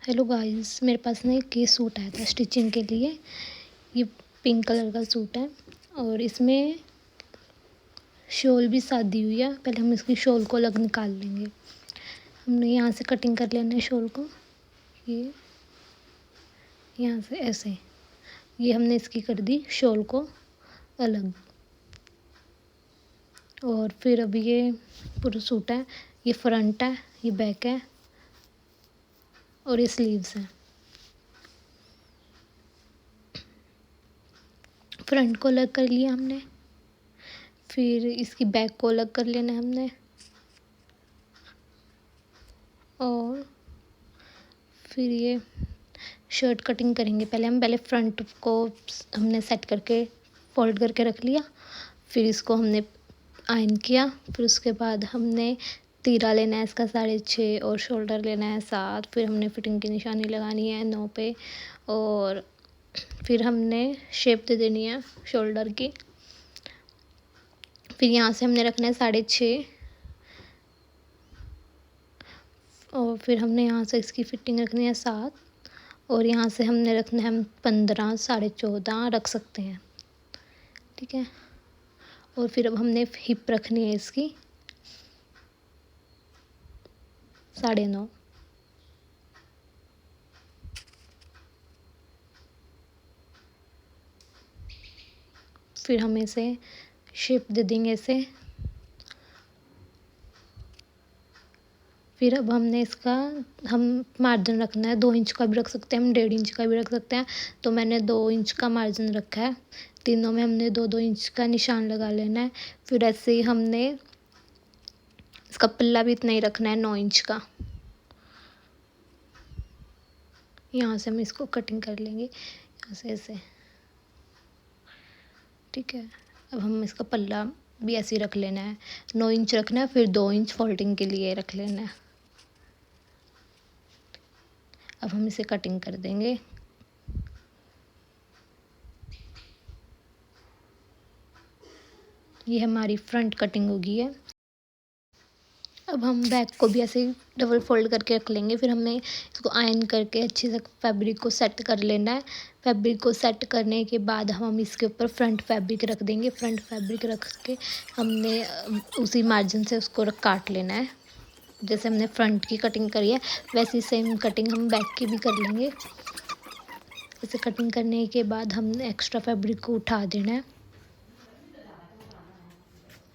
Hello guys, मेरे पास ना एक ये सूट आया था स्टिचिंग के लिए। ये पिंक कलर का सूट है और इसमें शॉल भी साथ दी हुई है। पहले हम इसकी शॉल को अलग निकाल लेंगे। हमने यहाँ से कटिंग कर लेना है शॉल को। ये यहाँ से ऐसे ये हमने इसकी कर दी शॉल को अलग। और फिर अब ये पूरा सूट है, ये फ्रंट है, ये बैक है और ये स्लीव्स है। फ्रंट को अलग कर लिया हमने, फिर इसकी बैक को अलग कर लेना है हमने और फिर ये शर्ट कटिंग करेंगे। पहले फ्रंट को हमने सेट करके फोल्ड करके रख लिया, फिर इसको हमने आयन किया। फिर उसके बाद हमने तीरा लेना है इसका 6.5 और शोल्डर लेना है 7। फिर हमने फिटिंग की निशानी लगानी है 9 पे और फिर हमने शेप दे देनी है शोल्डर की। फिर यहाँ से हमने रखना है 6.5 और फिर हमने यहाँ से इसकी फिटिंग रखनी है 7 और यहाँ से हमने रखना है 15 14.5 रख सकते हैं, ठीक है। और फिर अब हमने हिप रखनी है इसकी 9.5। फिर हम इसे शेप दे देंगे ऐसे। फिर अब हमने इसका हम मार्जिन रखना है 2 इंच का भी रख सकते हैं हम, 1.5 इंच का भी रख सकते हैं। तो मैंने 2 इंच का मार्जिन रखा है। तीनों में हमने 2-2 इंच का निशान लगा लेना है। फिर ऐसे ही हमने इसका पल्ला भी इतना ही रखना है 9 इंच का। यहाँ से हम इसको कटिंग कर लेंगे यहाँ से ऐसे, ठीक है। अब हम इसका पल्ला भी ऐसे ही रख लेना है, 9 इंच रखना है, फिर 2 इंच फोल्डिंग के लिए रख लेना है। अब हम इसे कटिंग कर देंगे। ये हमारी फ्रंट कटिंग हो गई है। अब हम बैक को भी ऐसे ही डबल फोल्ड करके रख लेंगे। फिर हमें इसको आयरन करके अच्छे से फैब्रिक को सेट कर लेना है। फैब्रिक को सेट करने के बाद हम इसके ऊपर फ्रंट फैब्रिक रख देंगे। फ्रंट फैब्रिक रख के हमने उसी मार्जिन से उसको काट लेना है। जैसे हमने फ्रंट की कटिंग करी है वैसी सेम कटिंग हम बैक की भी कर लेंगे। ऐसे कटिंग करने के बाद हमने एक्स्ट्रा फैब्रिक को उठा देना है।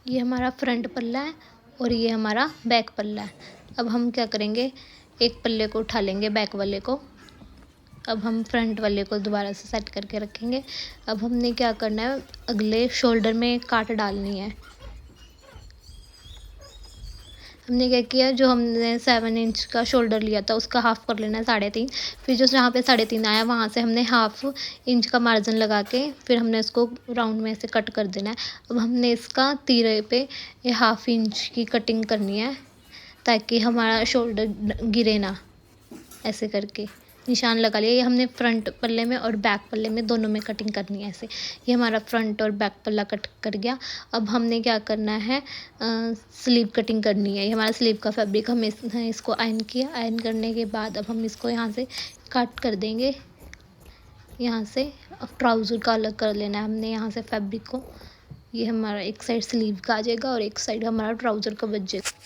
ये हमारा फ्रंट पल्ला है और ये हमारा बैक पल्ला है। अब हम क्या करेंगे, एक पल्ले को उठा लेंगे बैक वाले को। अब हम फ्रंट वाले को दोबारा से सेट करके रखेंगे। अब हमने क्या करना है, अगले शोल्डर में काट डालनी है। हमने क्या किया, जो हमने 7 इंच का शोल्डर लिया था उसका हाफ़ कर लेना है 3.5। फिर जो जहाँ पे 3.5 आया वहाँ से हमने हाफ़ इंच का मार्जिन लगा के फिर हमने इसको राउंड में ऐसे कट कर देना है। अब हमने इसका तीरे पे ये हाफ़ इंच की कटिंग करनी है ताकि हमारा शोल्डर गिरे ना। ऐसे करके निशान लगा लिया। ये हमने फ्रंट पल्ले में और बैक पल्ले में दोनों में कटिंग करनी है ऐसे। ये हमारा फ्रंट और बैक पल्ला कट कर गया। अब हमने क्या करना है, स्लीव कटिंग करनी है। ये हमारा स्लीव का फैब्रिक हम इसको आयरन किया। आयरन करने के बाद अब हम इसको यहाँ से कट कर देंगे। यहाँ से अब ट्राउज़र का अलग कर लेना है हमने यहाँ से फैब्रिक को। ये हमारा एक साइड स्लीव का आ जाएगा और एक साइड हमारा ट्राउज़र का बच जाएगा।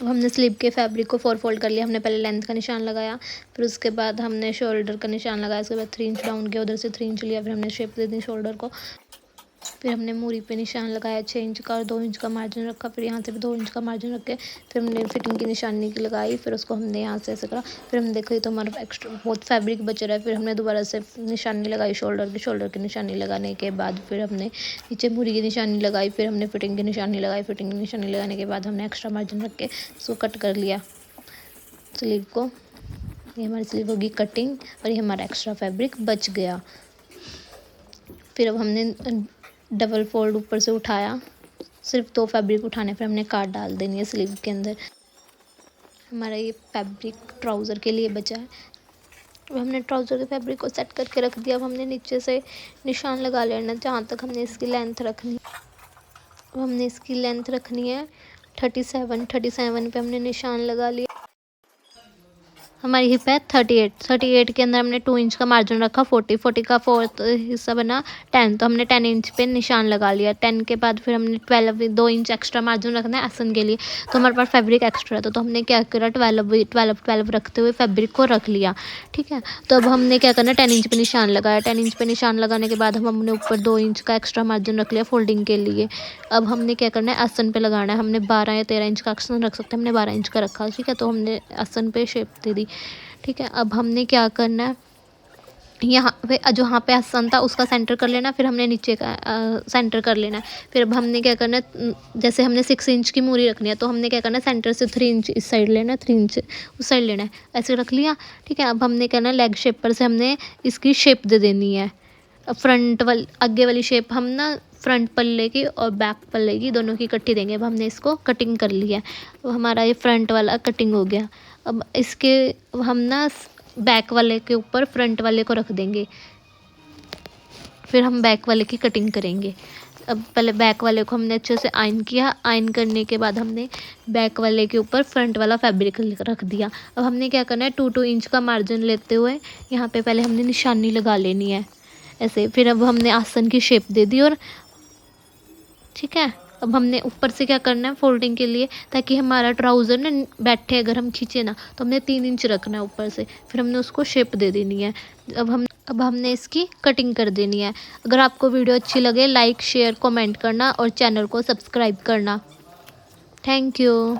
अब हमने स्लीव के फैब्रिक को 4 फोल्ड कर लिया। हमने पहले लेंथ का निशान लगाया, फिर उसके बाद हमने शोल्डर का निशान लगाया। उसके बाद 3 इंच डाउन किया, उधर से 3 इंच लिया। फिर हमने शेप दे दी शोल्डर को। फिर हमने मूरी पे निशान लगाया 6 इंच का और 2 इंच का मार्जिन रखा। फिर यहाँ से भी 2 इंच का मार्जिन रख के फिर हमने फिटिंग की निशानी लगाई। फिर उसको हमने यहाँ से ऐसे करा। फिर हम देखो तो हमारा एक्स्ट्रा बहुत फैब्रिक बच रहा है। फिर हमने दोबारा से निशानी लगाई शोल्डर की निशानी लगाने के बाद फिर हमने नीचे मूरी की निशानी लगाई। फिर हमने फिटिंग की निशानी लगाई। फिटिंग की निशानी लगाने के बाद हमने एक्स्ट्रा मार्जिन रख के उसको कट कर लिया स्लीव को। ये हमारी स्लीव होगी कटिंग और ये हमारा एक्स्ट्रा फैब्रिक बच गया। फिर अब हमने डबल फोल्ड ऊपर से उठाया, सिर्फ 2 फैब्रिक उठाने, फिर हमने काट डाल देनी है स्लीव के अंदर। हमारा ये फैब्रिक ट्राउज़र के लिए बचा है। अब हमने ट्राउज़र के फैब्रिक को सेट करके रख दिया। अब हमने नीचे से निशान लगा लेना जहाँ तक हमने इसकी लेंथ रखनी है। अब हमने इसकी लेंथ रखनी है 37 पे हमने निशान लगा लिया। हमारी हिप है 38 के अंदर हमने 2 इंच का मार्जिन रखा। 40 का फोर्थ हिस्सा बना 10, तो हमने 10 इंच पे निशान लगा लिया। 10 के बाद फिर हमने 2 इंच एक्स्ट्रा मार्जिन रखना है आसन के लिए, तो हमारे पास फैब्रिक एक्स्ट्रा था, तो हमने क्या करा 12 रखते हुए फैब्रिक को रख लिया। ठीक है, तो अब हमने क्या करना 10 इंच पे निशान लगाया। 10 इंच पे निशान लगाने के बाद हमने ऊपर 2 इंच का एक्स्ट्रा मार्जिन रख लिया फोल्डिंग के लिए। अब हमने क्या करना है आसन पे लगाना है। हमने 12 या 13 इंच का आसन रख सकते हैं, हमने 12 इंच का रखा। ठीक है, तो हमने आसन पे शेप दे दी। ठीक है, अब हमने क्या करना है यहाँ पे जहाँ पे आसन था उसका सेंटर कर लेना, फिर हमने नीचे का सेंटर कर लेना है। फिर अब हमने क्या करना है, जैसे हमने 6 इंच की मूरी रखनी है, तो हमने क्या करना है सेंटर से 3 इंच इस साइड लेना है, 3 इंच उस साइड लेना है, ऐसे रख लिया। ठीक है, अब हमने करना है लेग शेप पर से हमने इसकी शेप दे देनी है। फ्रंट वाली आगे वाली शेप हम ना फ्रंट पल्ले की और बैक पल्ले की दोनों की इकट्ठी देंगे। अब हमने इसको कटिंग कर लिया है, अब हमारा ये फ्रंट वाला कटिंग हो गया। अब इसके हम ना बैक वाले के ऊपर फ्रंट वाले को रख देंगे, फिर हम बैक वाले की कटिंग करेंगे। अब पहले बैक वाले को हमने अच्छे से आयन किया। आयन करने के बाद हमने बैक वाले के ऊपर फ्रंट वाला फैब्रिक रख दिया। अब हमने क्या करना है 2 इंच का मार्जिन लेते हुए यहाँ पे पहले हमने निशानी लगा लेनी है ऐसे। फिर अब हमने आसन की शेप दे दी और ठीक है, अब हमने ऊपर से क्या करना है फोल्डिंग के लिए, ताकि हमारा ट्राउज़र ना बैठे, अगर हम खींचे ना तो हमने 3 इंच रखना है ऊपर से। फिर हमने उसको शेप दे देनी है। अब हमने इसकी कटिंग कर देनी है। अगर आपको वीडियो अच्छी लगे लाइक शेयर कमेंट करना और चैनल को सब्सक्राइब करना। Thank you.